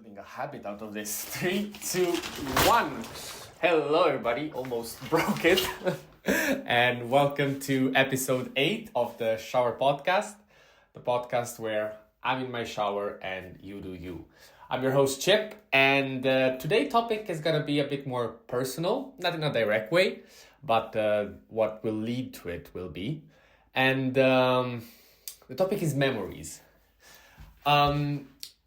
building a habit out of this. 3, 2, 1. Hello, everybody. Almost broke it. And welcome to episode 8 of the Showerpodcast, the podcast where I'm in my shower and you do you. I'm your host, Chip, and today's topic is going to be a bit more personal, not in a direct way, but what will lead to it will be. And the topic is memories.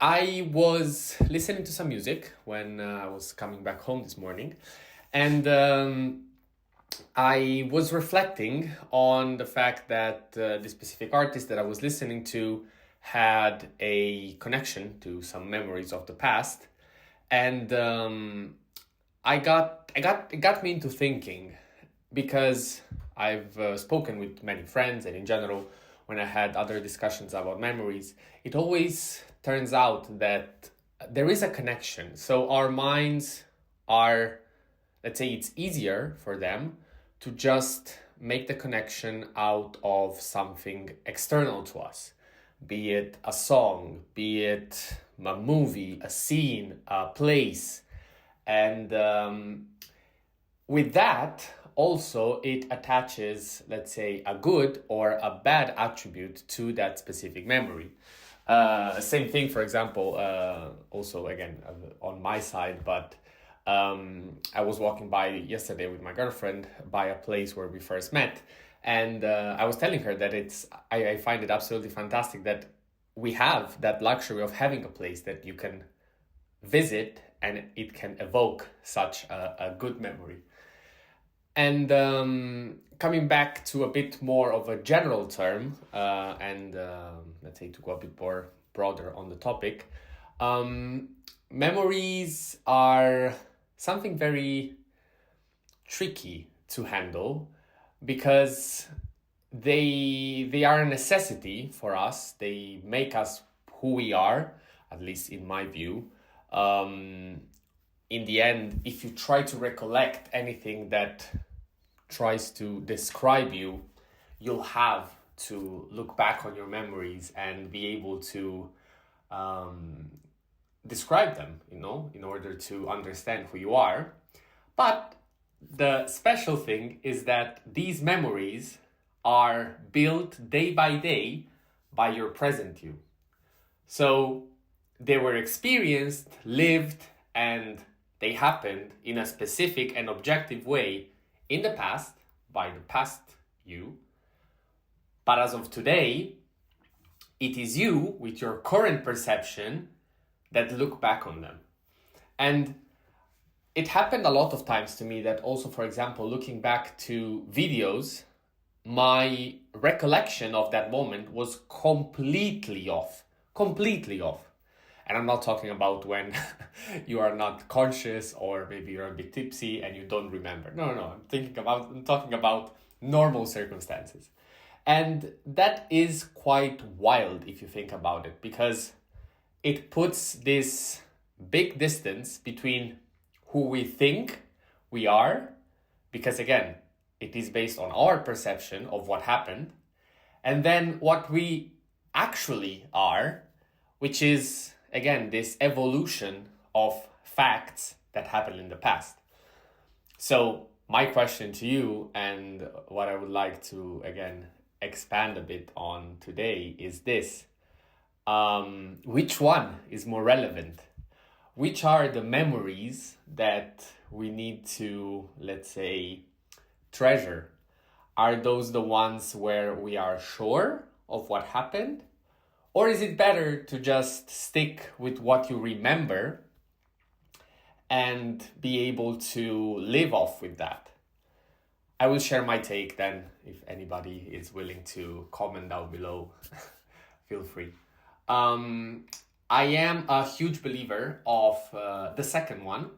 I was listening to some music when I was coming back home this morning, and I was reflecting on the fact that the specific artist that I was listening to had a connection to some memories of the past, and it got me into thinking, because I've spoken with many friends, and in general, when I had other discussions about memories, it always turns out that there is a connection. So our minds are, let's say, it's easier for them to just make the connection out of something external to us, be it a song, be it a movie, a scene, a place. And with that, also, it attaches, let's say, a good or a bad attribute to that specific memory. Same thing, for example, also, again, on my side, but I was walking by yesterday with my girlfriend by a place where we first met. And I was telling her that I find it absolutely fantastic that we have that luxury of having a place that you can visit and it can evoke such a good memory. And coming back to a bit more of a general term, and let's say to go a bit more broader on the topic, memories are something very tricky to handle because they are a necessity for us. They make us who we are, at least in my view. In the end, if you try to recollect anything that tries to describe you, you'll have to look back on your memories and be able to describe them, in order to understand who you are. But the special thing is that these memories are built day by day by your present you. So they were experienced, lived, and they happened in a specific and objective way in the past by the past you. But as of today, it is you with your current perception that look back on them. And it happened a lot of times to me that also, for example, looking back to videos, my recollection of that moment was completely off. And I'm not talking about when you are not conscious or maybe you're a bit tipsy and you don't remember. No. I'm talking about normal circumstances. And that is quite wild if you think about it, because it puts this big distance between who we think we are, because again, it is based on our perception of what happened, and then what we actually are, which is, again, this evolution of facts that happened in the past. So my question to you, and what I would like to, again, expand a bit on today is this. Which one is more relevant? Which are the memories that we need to, let's say, treasure? Are those the ones where we are sure of what happened? Or is it better to just stick with what you remember and be able to live off with that? I will share my take then. If anybody is willing to comment down below, feel free. I am a huge believer of the second one,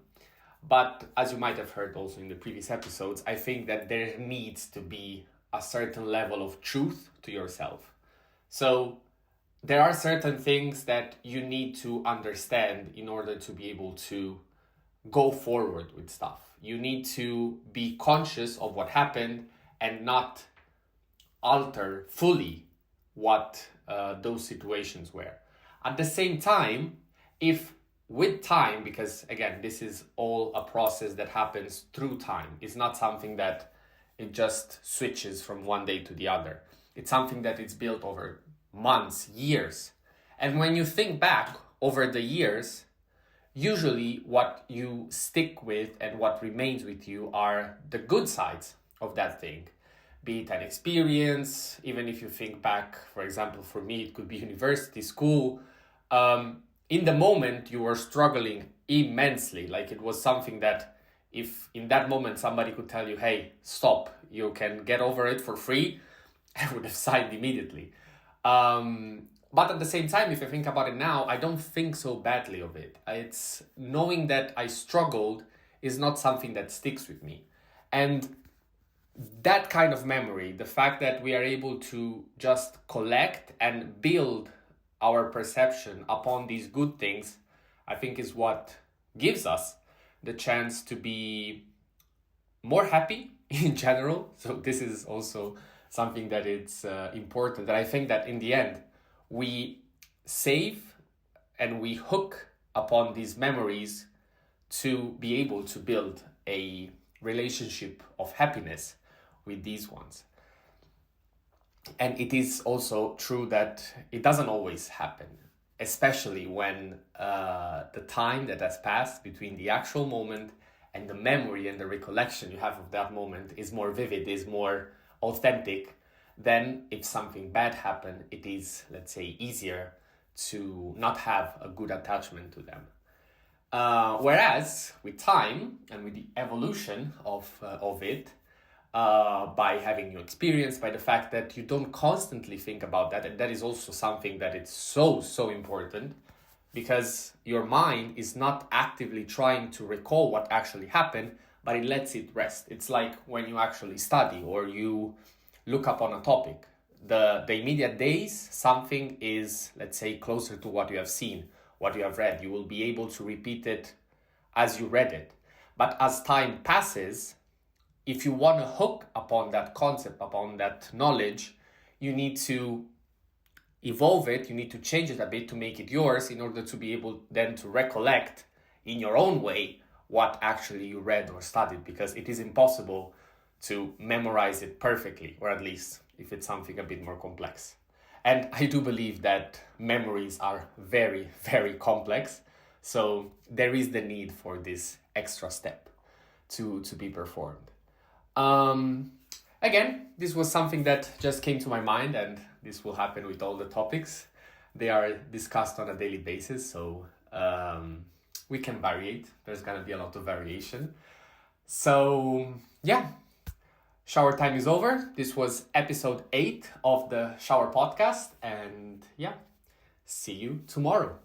but as you might have heard also in the previous episodes, I think that there needs to be a certain level of truth to yourself. So there are certain things that you need to understand in order to be able to go forward with stuff. You need to be conscious of what happened and not alter fully what those situations were. At the same time, if with time, because again, this is all a process that happens through time. It's not something that it just switches from one day to the other. It's something that it's built over months, years. And when you think back over the years, usually what you stick with and what remains with you are the good sides of that thing. Be it an experience, even if you think back, for example, for me, it could be university, school. In the moment, you were struggling immensely. Like, it was something that if in that moment somebody could tell you, hey, stop, you can get over it for free, I would have signed immediately. But at the same time, if I think about it now, I don't think so badly of it. It's knowing that I struggled is not something that sticks with me. And that kind of memory, the fact that we are able to just collect and build our perception upon these good things, I think is what gives us the chance to be more happy in general. So this is also something that it's important. And I think that in the end, we save and we hook upon these memories to be able to build a relationship of happiness with these ones. And it is also true that it doesn't always happen, especially when the time that has passed between the actual moment and the memory and the recollection you have of that moment is more vivid, is more authentic. Then if something bad happened, it is, let's say, easier to not have a good attachment to them. Whereas with time and with the evolution of it, by having new experience, by the fact that you don't constantly think about that, and that is also something that it's so important, because your mind is not actively trying to recall what actually happened, but it lets it rest. It's like when you actually study or you look up on a topic. The immediate days, something is, let's say, closer to what you have seen, what you have read. You will be able to repeat it as you read it. But as time passes, if you want to hook upon that concept, upon that knowledge, you need to evolve it, you need to change it a bit to make it yours in order to be able then to recollect in your own way what actually you read or studied, because it is impossible to memorize it perfectly, or at least if it's something a bit more complex. And I do believe that memories are very, very complex. So there is the need for this extra step to be performed. Again, this was something that just came to my mind, and this will happen with all the topics. They are discussed on a daily basis, so we can variate. There's gonna be a lot of variation. So yeah, shower time is over. This was episode 8 of the Shower Podcast, and yeah, see you tomorrow.